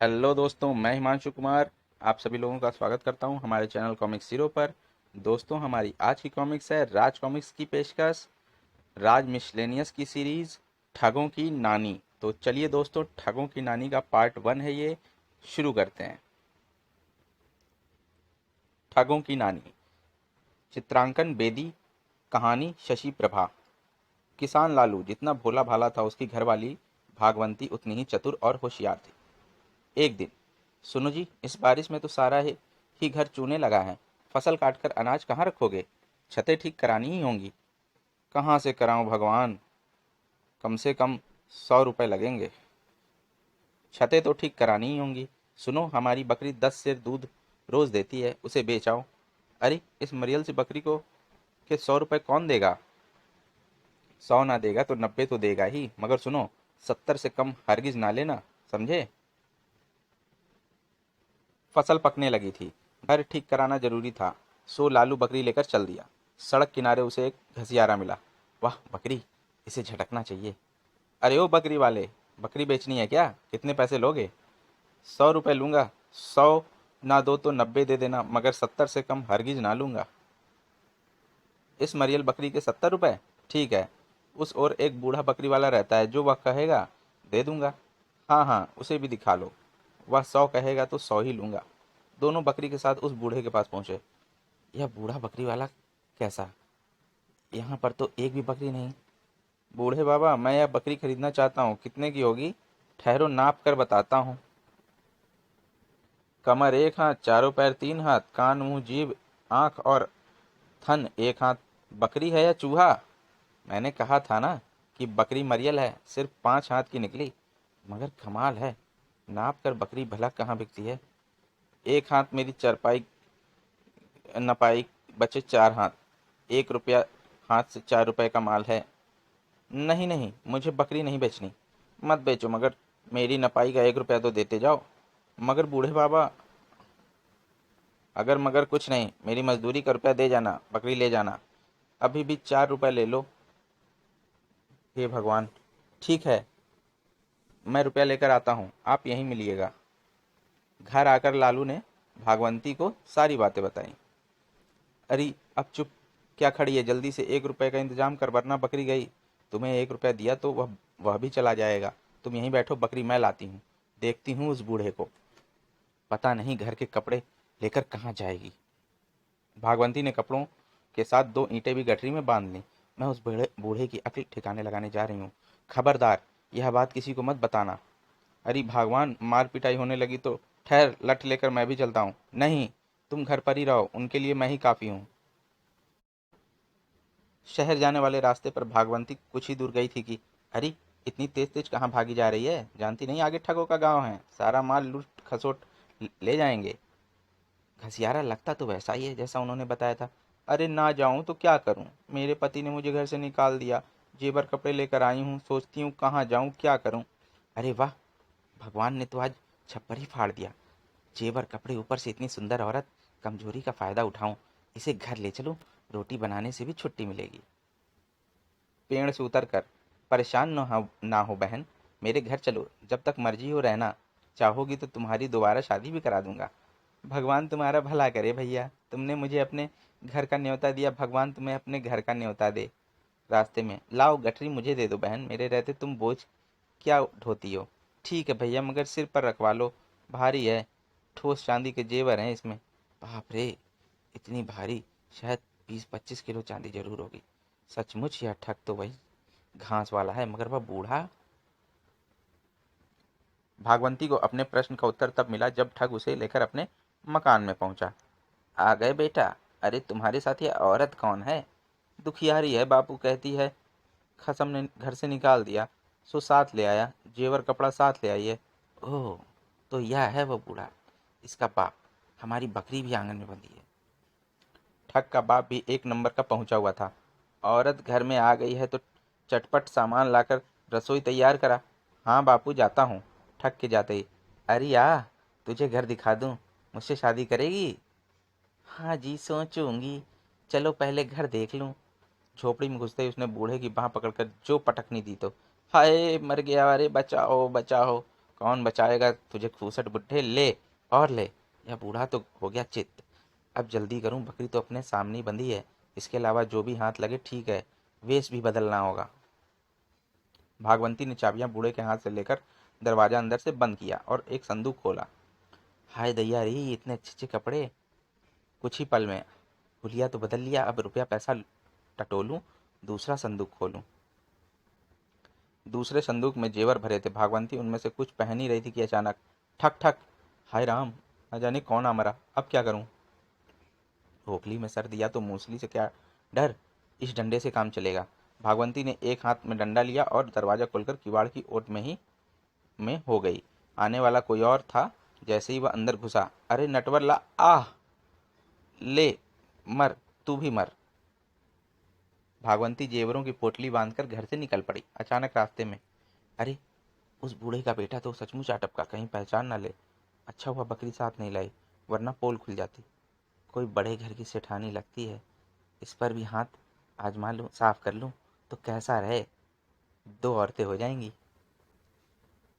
Hello दोस्तों, मैं हिमांशु कुमार आप सभी लोगों का स्वागत करता हूं हमारे चैनल कॉमिक्स ज़ीरो पर। दोस्तों, हमारी आज की कॉमिक्स है राज कॉमिक्स की पेशकश राज मिसलेनियस की सीरीज ठगों की नानी। तो चलिए दोस्तों, ठगों की नानी का पार्ट 1 है ये। शुरू करते हैं। ठगों की नानी। चित्रांकन बेदी। कहानी शशि प्रभा। किसान लालू जितना भोला भाला था, उसकी घरवाली भागवंती उतनी ही चतुर और होशियार थी। एक दिन, सुनो जी, इस बारिश में तो सारा ही घर चूने लगा है। फसल काटकर अनाज कहाँ रखोगे? छतें ठीक करानी ही होंगी। कहाँ से कराऊं भगवान, कम से कम 100 रुपए लगेंगे। छतें तो ठीक करानी ही होंगी। सुनो, हमारी बकरी 10 सेर दूध रोज देती है, उसे बेच आओ। अरे, इस मरियल सी बकरी को के 100 रुपए कौन देगा? 100 ना देगा तो 90 तो देगा ही, मगर सुनो, 70 से कम हरगिज ना लेना, समझे? फसल पकने लगी थी, घर ठीक कराना जरूरी था, सो लालू बकरी लेकर चल दिया। सड़क किनारे उसे एक घसियारा मिला। वाह बकरी, इसे झटकना चाहिए। अरे ओ बकरी वाले, बकरी बेचनी है क्या? कितने पैसे लोगे? 100 रुपए लूंगा। 100 ना दो तो 90 दे देना, मगर 70 से कम हरगिज ना लूंगा। इस मरियल बकरी के 70 रुपए? ठीक है। उस और एक बूढ़ा बकरी वाला रहता है, जो वह कहेगा दे दूंगा। हाँ हाँ, उसे भी दिखा लो। वह 100 कहेगा तो 100 ही लूंगा। दोनों बकरी के साथ उस बूढ़े के पास पहुंचे। यह बूढ़ा बकरी वाला कैसा? यहाँ पर तो एक भी बकरी नहीं। बूढ़े बाबा, मैं यह बकरी खरीदना चाहता हूँ, कितने की होगी? ठहरो, नाप कर बताता हूँ। कमर 1 हाथ, चारों पैर 3 हाथ, कान मुंह जीभ आंख और थन 1 हाथ। बकरी है या चूहा? मैंने कहा था ना कि बकरी मरियल है, सिर्फ 5 हाथ की निकली। मगर कमाल है, नाप कर बकरी भला कहाँ बिकती है। 1 हाथ मेरी चरपाई नपाई, बचे 4 हाथ। 1 रुपया हाथ से 4 रुपए का माल है। नहीं नहीं, मुझे बकरी नहीं बेचनी। मत बेचो, मगर मेरी नपाई का 1 रुपया तो देते जाओ। मगर बूढ़े बाबा, अगर मगर कुछ नहीं, मेरी मजदूरी का रुपया दे जाना, बकरी ले जाना। अभी भी 4 रुपए ले लो। हे भगवान, ठीक है, मैं रुपया लेकर आता हूँ, आप यहीं मिलिएगा। घर आकर लालू ने भागवंती को सारी बातें बताई। अरे अब चुप क्या खड़ी है, जल्दी से 1 रुपए का इंतजाम कर, वरना बकरी गई। तुम्हें 1 रुपया दिया तो वह भी चला जाएगा। तुम यहीं बैठो, बकरी मैं लाती हूँ। देखती हूँ उस बूढ़े को, पता नहीं घर के कपड़े लेकर कहाँ जाएगी। भागवंती ने कपड़ों के साथ 2 ईंटें भी गठरी में बांध लीं। मैं उस बूढ़े बूढ़े की अकल ठिकाने लगाने जा रही हूँ। खबरदार, यह बात किसी को मत बताना। अरे भगवान, मार पिटाई होने लगी तो? ठहर, लठ लेकर मैं भी चलता हूँ। नहीं, तुम घर पर ही रहो, उनके लिए मैं ही काफी हूँ। शहर जाने वाले रास्ते पर भागवंती कुछ ही दूर गई थी कि अरे, इतनी तेज तेज कहाँ भागी जा रही है? जानती नहीं आगे ठगों का गांव है, सारा माल लूट खसोट ले जाएंगे। घसियारा लगता तो वैसा ही है जैसा उन्होंने बताया था। अरे ना जाऊं तो क्या करूं, मेरे पति ने मुझे घर से निकाल दिया। जेवर कपड़े लेकर आई हूँ, सोचती हूँ कहाँ जाऊं क्या करूं। अरे वाह, भगवान ने तो आज छप्पर ही फाड़ दिया। जेवर कपड़े, ऊपर से इतनी सुंदर औरत। कमजोरी का फायदा उठाऊं, इसे घर ले चलूं, रोटी बनाने से भी छुट्टी मिलेगी। पेड़ से उतर कर परेशान ना हो बहन, मेरे घर चलो, जब तक मर्जी हो रहना। चाहोगी तो तुम्हारी दोबारा शादी भी करा दूंगा। भगवान तुम्हारा भला करे भैया, तुमने मुझे अपने घर का न्योता दिया, भगवान तुम्हें अपने घर का न्योता दे। रास्ते में लाओ गठरी मुझे दे दो बहन, मेरे रहते तुम बोझ क्या ढोती हो। ठीक है भैया, मगर सिर पर रखवा लो, भारी है। ठोस चांदी के जेवर हैं इसमें। बाप रे, इतनी भारी! शायद 20-25 किलो चांदी जरूर होगी। सचमुच यह ठग तो वही घास वाला है, मगर वह बूढ़ा। भागवंती को अपने प्रश्न का उत्तर तब मिला जब ठग उसे लेकर अपने मकान में पहुंचा। आ गए बेटा? अरे तुम्हारे साथ ये औरत कौन है? दुखियारी है, बापू कहती है। खसम ने घर से निकाल दिया, सो साथ ले आया, जेवर कपड़ा साथ ले आई है। ओह, तो यह है वो बूढ़ा, इसका बाप। हमारी बकरी भी आंगन में बंधी है। ठग का बाप भी एक नंबर का पहुंचा हुआ था। औरत घर में आ गई है तो चटपट सामान लाकर रसोई तैयार करा। हाँ बापू, जाता हूँ। ठग के जाते ही, अरे आ, तुझे घर दिखा दूँ, मुझसे शादी करेगी? हाँ जी, सोचूंगी, चलो पहले घर देख लूँ। झोपड़ी में घुसते ही उसने बूढ़े की बाह पकड़कर जो पटकनी दी तो हाय मर गया, अरे बचाओ बचाओ। कौन बचाएगा तुझे खूसट बुड्ढे, ले और ले। यह बूढ़ा तो हो गया चित्त। अब जल्दी करूं, बकरी तो अपने सामने ही बंधी है, इसके अलावा जो भी हाथ लगे ठीक है, वेश भी बदलना होगा। भागवंती ने चाबियां बूढ़े के हाथ से लेकर दरवाजा अंदर से बंद किया और एक संदूक खोला। हाय दैया रे, इतने अच्छे अच्छे कपड़े! कुछ ही पल में हुलिया तो बदल लिया। अब रुपया पैसा टटोलूं, दूसरा संदूक खोलूं। दूसरे संदूक में जेवर भरे थे। भागवंती उनमें से कुछ पहन ही रही थी कि अचानक ठक ठक। हाय राम, न जाने कौन आ मरा, अब क्या करूं। खोखली में सर दिया तो मूसली से क्या डर, इस डंडे से काम चलेगा। भागवंती ने एक हाथ में डंडा लिया और दरवाजा खोलकर किवाड़ की ओट में हो गई। आने वाला कोई और था। जैसे ही वह अंदर घुसा, अरे नटवर ला, आह, ले मर, तू भी मर। भागवंती जेवरों की पोटली बांधकर घर से निकल पड़ी। अचानक रास्ते में, अरे उस बूढ़े का बेटा तो सचमुच आ टपका, कहीं पहचान ना ले। अच्छा हुआ बकरी साथ नहीं लाई, वरना पोल खुल जाती। कोई बड़े घर की सेठानी लगती है, इस पर भी हाथ आजमा लूं, साफ कर लूं तो कैसा रहे, दो औरतें हो जाएंगी।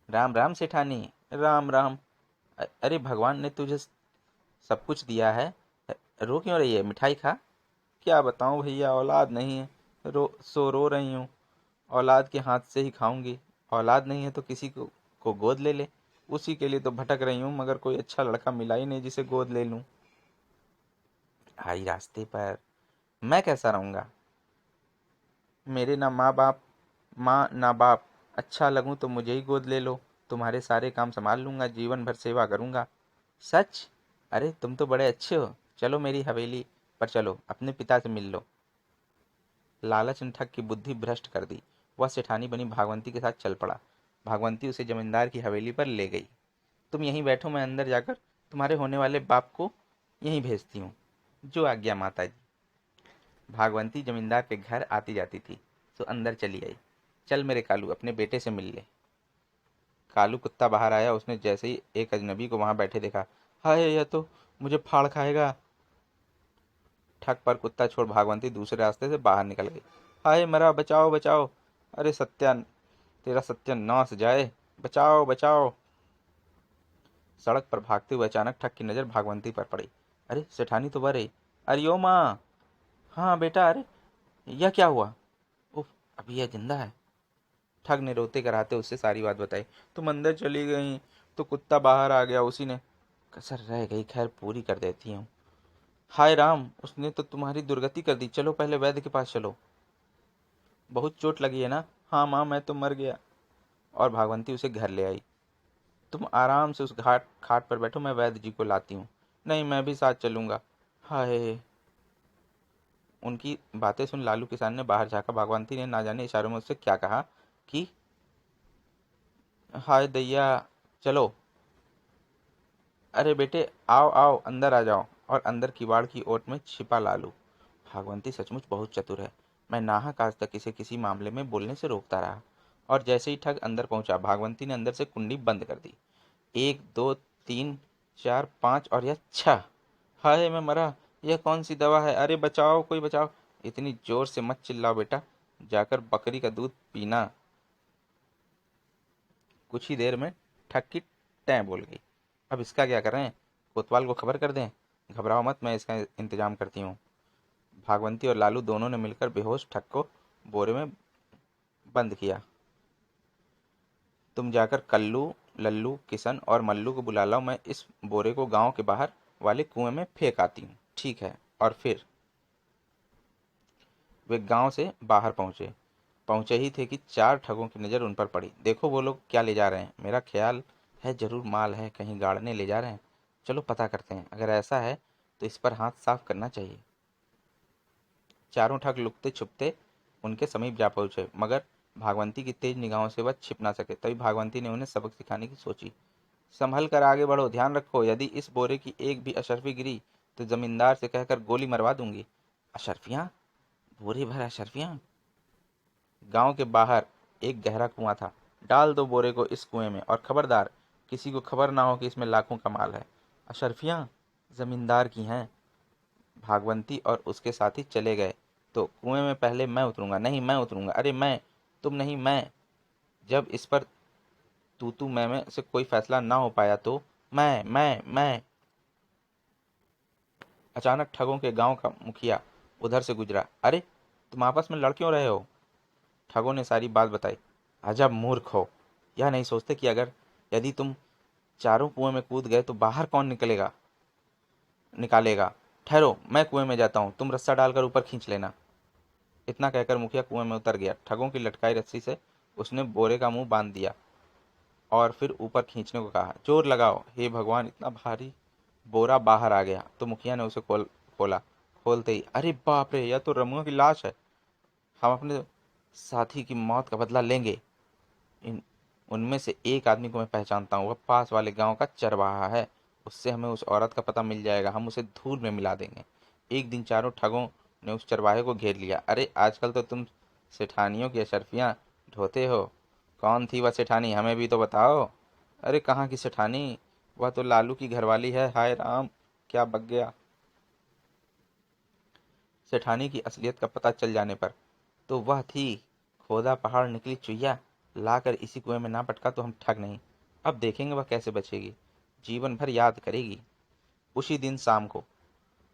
राम राम सेठानी, राम राम। अरे भगवान ने तुझे सब कुछ दिया है, रो क्यों रही है, मिठाई खा। क्या बताऊं भैया, औलाद नहीं है, रो रही हूँ। औलाद के हाथ से ही खाऊंगी। औलाद नहीं है तो किसी को गोद ले ले। उसी के लिए तो भटक रही हूँ, मगर कोई अच्छा लड़का मिला ही नहीं जिसे गोद ले लूं। आई रास्ते पर मैं कैसा रहूंगा, मेरे ना माँ बाप, माँ ना बाप। अच्छा लगूं तो मुझे ही गोद ले लो, तुम्हारे सारे काम संभाल लूंगा, जीवन भर सेवा करूंगा। सच? अरे तुम तो बड़े अच्छे हो, चलो मेरी हवेली पर चलो, अपने पिता से मिल लो। लालच ने ठग की बुद्धि भ्रष्ट कर दी। वह सेठानी बनी भागवंती के साथ चल पड़ा। भागवंती उसे जमींदार की हवेली पर ले गई। तुम यहीं बैठो, मैं अंदर जाकर तुम्हारे होने वाले बाप को यहीं भेजती हूँ। जो आज्ञा माता जी। भागवंती जमींदार के घर आती जाती थी तो अंदर चली आई। चल मेरे कालू, अपने बेटे से मिल ले। कालू कुत्ता बाहर आया। उसने जैसे ही एक अजनबी को वहां बैठे देखा, हाय यह तो मुझे फाड़ खाएगा। ठक पर कुत्ता छोड़ भागवंती दूसरे रास्ते से बाहर निकल गई। हाय मरा, बचाओ बचाओ। अरे तेरा सत्यानाश जाए, बचाओ बचाओ। सड़क पर भागते हुए अचानक ठग की नजर भागवंती पर पड़ी। अरे सेठानी तो बरे। अरे ओ माँ। हाँ बेटा, अरे यह क्या हुआ। उफ, अभी यह जिंदा है। ठग ने रोते कराते उससे सारी बात बताई। तुम अंदर चली गई तो कुत्ता बाहर आ गया, उसी ने कसर रह गई, खैर पूरी कर देती हूँ। हाय राम, उसने तो तुम्हारी दुर्गति कर दी, चलो पहले वैद्य के पास चलो। बहुत चोट लगी है ना। हाँ माँ, मैं तो मर गया। और भागवंती उसे घर ले आई। तुम आराम से उस खाट पर बैठो, मैं वैद्य जी को लाती हूँ। नहीं, मैं भी साथ चलूंगा। हाय। उनकी बातें सुन लालू किसान ने बाहर झाँका। भागवंती ने ना जाने इशारों में उससे क्या कहा कि हाय दैया, चलो। अरे बेटे, आओ आओ, अंदर आ जाओ। और अंदर किवाड़ की ओट में छिपा लालू। भागवंती सचमुच बहुत चतुर है। मैं नाहक आज तक इसे किसी मामले में बोलने से रोकता रहा। और जैसे ही ठग अंदर पहुंचा, भागवंती ने अंदर से कुंडी बंद कर दी। एक दो तीन चार पांच और यह छह। हाय मैं मरा, यह कौन सी दवा है, अरे बचाओ, कोई बचाओ। इतनी जोर से मत चिल्लाओ बेटा, जाकर बकरी का दूध पीना। कुछ ही देर में ठग की टैं बोल गई। अब इसका क्या करें, कोतवाल को खबर कर दें। घबराओ मत, मैं इसका इंतजाम करती हूँ। भागवंती और लालू दोनों ने मिलकर बेहोश ठग को बोरे में बंद किया। तुम जाकर कल्लू, लल्लू, किशन और मल्लू को बुला लाओ, मैं इस बोरे को गांव के बाहर वाले कुएं में फेंक आती हूँ। ठीक है। और फिर वे गांव से बाहर पहुंचे ही थे कि चार ठगों की नजर उन पर पड़ी। देखो वो लोग क्या ले जा रहे हैं, मेरा ख्याल है जरूर माल है, कहीं गाड़ने ले जा रहे हैं। चलो पता करते हैं, अगर ऐसा है तो इस पर हाथ साफ करना चाहिए। चारों ठग लुकते छुपते उनके समीप जा पहुंचे, मगर भागवंती की तेज निगाहों से वह छिप ना सके। तभी भागवंती ने उन्हें सबक सिखाने की सोची। संभल कर आगे बढ़ो, ध्यान रखो, यदि इस बोरे की एक भी अशर्फी गिरी तो जमींदार से कहकर गोली मरवा दूंगी। अशर्फियां? बोरे भर अशर्फियां? गांव के बाहर एक गहरा कुआं था। डाल दो बोरे को इस कुएं में, और खबरदार किसी को खबर ना हो कि इसमें लाखों का माल है। अशर्फियां जमींदार की हैं। भागवंती और उसके साथी चले गए। तो कुएं में पहले मैं उतरूंगा। नहीं, मैं उतरूंगा। अरे मैं, तुम नहीं, मैं। जब इस पर तू मैं में से कोई फैसला ना हो पाया तो मैं। अचानक ठगों के गांव का मुखिया उधर से गुजरा। अरे, तुम आपस में लड़ क्यों रहे हो? ठगों ने सारी बात बताई। अजब मूर्ख हो, यह नहीं सोचते कि अगर यदि तुम चारों कुएं में कूद गए तो बाहर कौन निकालेगा। ठहरो, मैं कुएं में जाता हूँ, तुम रस्सा डालकर ऊपर खींच लेना। इतना कहकर मुखिया कुएं में उतर गया। ठगों की लटकाई रस्सी से उसने बोरे का मुंह बांध दिया और फिर ऊपर खींचने को कहा। जोर लगाओ। हे भगवान, इतना भारी बोरा बाहर आ गया तो मुखिया ने उसे खोला। खोलते ही अरे बाप रे, यह तो रमुआ की लाश है। हम अपने साथी की मौत का बदला लेंगे। इन उनमें से एक आदमी को मैं पहचानता हूँ, वह पास वाले गांव का चरवाहा है। उससे हमें उस औरत का पता मिल जाएगा, हम उसे धूल में मिला देंगे। एक दिन चारों ठगों ने उस चरवाहे को घेर लिया। अरे, आजकल तो तुम सेठानियों की अशर्फियां ढोते हो। कौन थी वह सेठानी, हमें भी तो बताओ। अरे, कहाँ की सेठानी, वह तो लालू की घरवाली है। हाय राम, क्या बक गया। सेठानी की असलियत का पता चल जाने पर तो वह थी खोदा पहाड़ निकली चुईया। लाकर इसी कुएं में ना पटका तो हम ठग नहीं। अब देखेंगे वह कैसे बचेगी, जीवन भर याद करेगी। उसी दिन शाम को,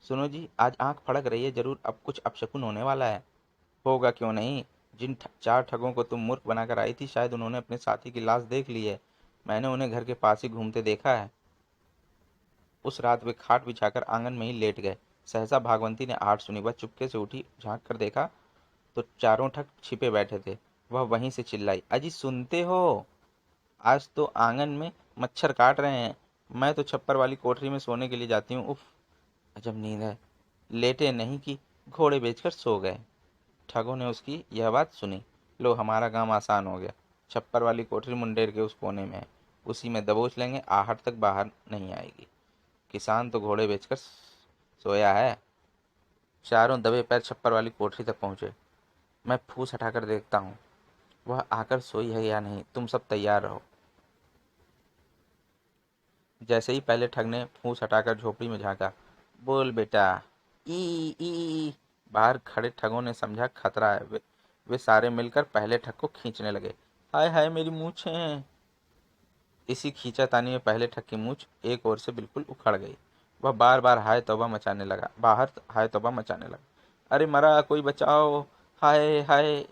सुनो जी, आज आंख फड़क रही है, जरूर अब कुछ अपशकुन होने वाला है। होगा क्यों नहीं। जिन चार ठगों को तुम मूर्ख बनाकर आई थी, शायद उन्होंने अपने साथी की लाश देख ली है। मैंने उन्हें घर के पास ही घूमते देखा है। उस रात वे खाट बिछाकर आंगन में ही लेट गए। सहसा भागवंती ने आहट सुनी। वह चुपके से उठी, झांक कर देखा तो चारों ठग छिपे बैठे थे। वह वहीं से चिल्लाई। अजी, सुनते हो? आज तो आंगन में मच्छर काट रहे हैं। मैं तो छप्पर वाली कोठरी में सोने के लिए जाती हूँ। उफ, अजब नींद है। लेटे नहीं कि घोड़े बेचकर सो गए। ठगों ने उसकी यह बात सुनी। लो, हमारा काम आसान हो गया। छप्पर वाली कोठरी मुंडेर के उस कोने में है, उसी में दबोच लेंगे, आहट तक बाहर नहीं आएगी। किसान तो घोड़े बेचकर सोया है। चारों दबे पैर छप्पर वाली कोठरी तक पहुंचे। मैं फूस हटाकर देखता हूँ वह आकर सोई है या नहीं। तुम सब तैयार रहो। जैसे ही पहले ठग ने फूस हटाकर झोपड़ी में झांका, बोल बेटा। ई बाहर खड़े ठगों ने समझा खतरा है। वे सारे मिलकर पहले ठग को खींचने लगे। हाय हाय, मेरी मूछें। इसी खींचातानी में पहले ठग की मूछ एक ओर से बिल्कुल उखड़ गई। वह बार बार हाय तौबा मचाने लगा, बाहर हाय तौबा मचाने लगा। अरे मरा, कोई बचाओ। हाय हाय।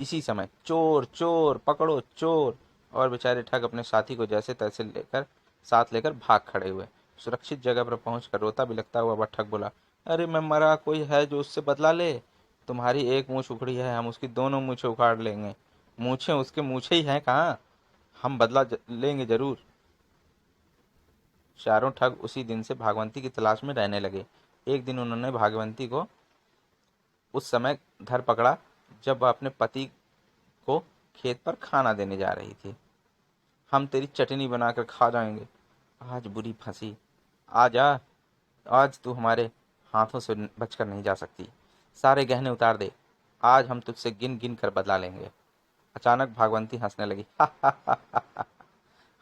इसी समय चोर चोर पकड़ो चोर। और बेचारे ठग अपने साथी को जैसे तैसे साथ लेकर भाग खड़े हुए। सुरक्षित जगह पर पहुंचकर रोता बिलखता हुआ वह ठग बोला। अरे मैं मरा, कोई है जो उससे बदला ले? तुम्हारी एक मूछ उखड़ी है, हम उसकी दोनों मूछें उखाड़ लेंगे। मूछें उसके मूछे ही हैं कहाँ, हम बदला लेंगे जरूर। चारों ठग उसी दिन से भागवंती की तलाश में रहने लगे। एक दिन उन्होंने भागवंती को उस समय धर पकड़ा जब वह अपने पति को खेत पर खाना देने जा रही थी। हम तेरी चटनी बनाकर खा जाएंगे। आज बुरी फंसी। आ जा, आज तू हमारे हाथों से बचकर नहीं जा सकती। सारे गहने उतार दे, आज हम तुझसे गिन गिन कर बदला लेंगे। अचानक भागवंती हंसने लगी। हा हा हा हा हा।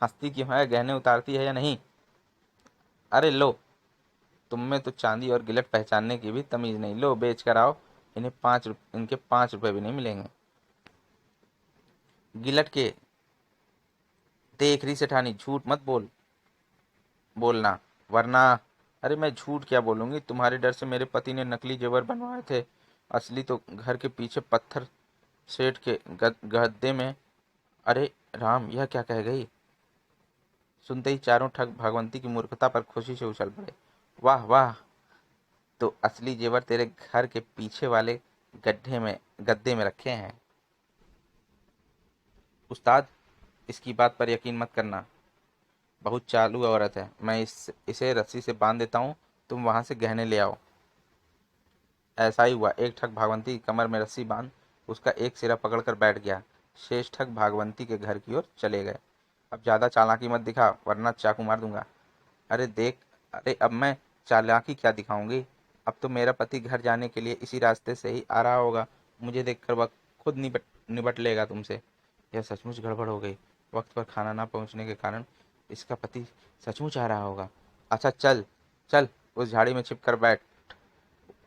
हंसती क्यों है, गहने उतारती है या नहीं? अरे लो, तुम में तो चांदी और गिलट पहचानने की भी तमीज नहीं। लो, बेच कर आओ। इनके 5 रुपए भी नहीं मिलेंगे। गिलट के? देख रही सेठानी, झूठ मत बोलना, वरना। अरे मैं झूठ क्या बोलूंगी, तुम्हारे डर से मेरे पति ने नकली जेवर बनवाए थे। असली तो घर के पीछे पत्थर सेठ के गद्दे में। अरे राम, यह क्या कह गई? सुनते ही चारों ठग भगवंती की मूर्खता पर खुशी से उछल पड़े। वाह वाह, तो असली जेवर तेरे घर के पीछे वाले गद्दे में रखे हैं। उस्ताद, इसकी बात पर यकीन मत करना, बहुत चालू औरत है। मैं इसे रस्सी से बांध देता हूँ, तुम वहां से गहने ले आओ। ऐसा ही हुआ। एक ठग भागवंती की कमर में रस्सी बांध उसका एक सिरा पकड़कर बैठ गया। शेष ठग भागवंती के घर की ओर चले गए। अब ज्यादा चालाकी मत दिखा, वरना चाकू मार दूंगा। अरे देख, अरे अब मैं चालाकी क्या दिखाऊंगी? अब तो मेरा पति घर जाने के लिए इसी रास्ते से ही आ रहा होगा। मुझे देखकर वह खुद निबट लेगा तुमसे। यह सचमुच गड़बड़ हो गई। वक्त पर खाना ना पहुंचने के कारण इसका पति सचमुच आ रहा होगा। अच्छा, चल चल, उस झाड़ी में छिप कर बैठ।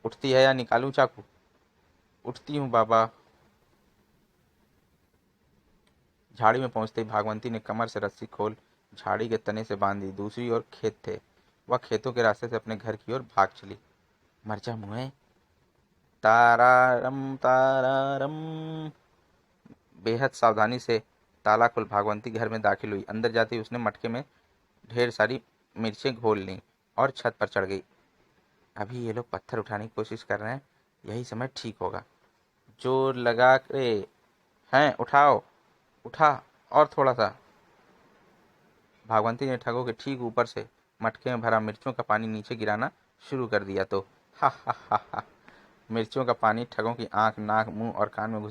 उठती है या निकालूं चाकू? उठती हूँ बाबा। झाड़ी में पहुंचते ही भागवंती ने कमर से रस्सी खोल झाड़ी के तने से बांध दी। दूसरी ओर खेत थे। वह खेतों के रास्ते से अपने घर की ओर भाग चली। मरजा मुँहे। तारारम तारारम। बेहद सावधानी से ताला खुल भागवंती घर में दाखिल हुई। अंदर जाते ही उसने मटके में ढेर सारी मिर्चें घोल लीं और छत पर चढ़ गई। अभी ये लोग पत्थर उठाने की कोशिश कर रहे हैं, यही समय ठीक होगा। जोर लगा के हैं, उठाओ, उठा, और थोड़ा सा। भागवंती ने ठगों के ठीक ऊपर से मटके में भरा मिर्चों का पानी नीचे गिराना शुरू कर दिया तो हा हा हा हा। मिर्चों का पानी ठगों की आंख, नाक, मुंह और कान में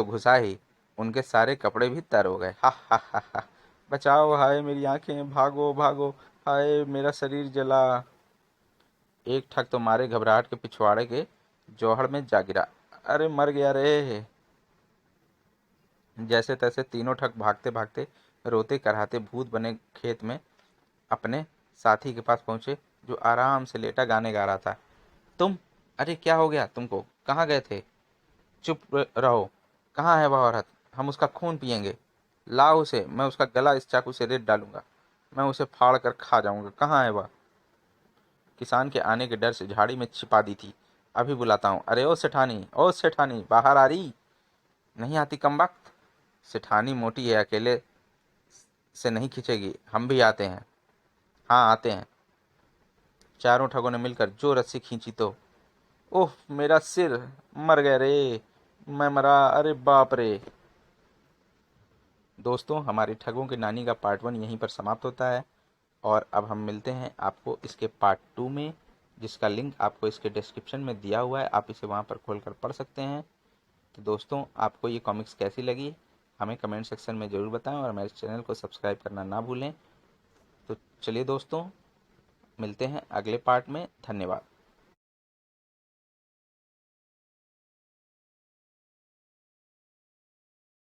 घुसा ही उनके सारे कपड़े भी तर हो गए। हा हा हा हा। बचाओ, हाय मेरी आंखें, भागो भागो, हाय मेरा शरीर जला। एक ठग तो मारे घबराहट के पिछवाड़े के जौहड़ में जा गिरा। अरे मर गया रे। जैसे तैसे तीनों ठग भागते भागते रोते कराहते भूत बने खेत में अपने साथी के पास पहुंचे, जो आराम से लेटा गाने गा रहा था। तुम, अरे क्या हो गया तुमको, कहाँ गए थे? चुप रहो। कहाँ है वह औरत? हम उसका खून पियेंगे। लाओ उसे, मैं उसका गला इस चाकू से रेत डालूंगा। मैं उसे फाड़ कर खा जाऊंगा। कहाँ है वह? किसान के आने के डर से झाड़ी में छिपा दी थी। अभी बुलाता हूँ। अरे ओ सेठानी, ओ सेठानी, बाहर आ रही? नहीं आती कमबख्त। सेठानी मोटी है, अकेले से नहीं खींचेगी, हम भी आते हैं। हाँ आते हैं। चारों ठगों ने मिलकर जो रस्सी खींची तो ओह मेरा सिर, मर गए रे, मैं मरा, अरे बाप रे। दोस्तों, हमारी ठगों की नानी का पार्ट 1 यहीं पर समाप्त होता है और अब हम मिलते हैं आपको इसके पार्ट 2 में, जिसका लिंक आपको इसके डिस्क्रिप्शन में दिया हुआ है। आप इसे वहाँ पर खोलकर पढ़ सकते हैं। तो दोस्तों, आपको ये कॉमिक्स कैसी लगी हमें कमेंट सेक्शन में ज़रूर बताएं और हमारे चैनल को सब्सक्राइब करना ना भूलें। तो चलिए दोस्तों, मिलते हैं अगले पार्ट में। धन्यवाद।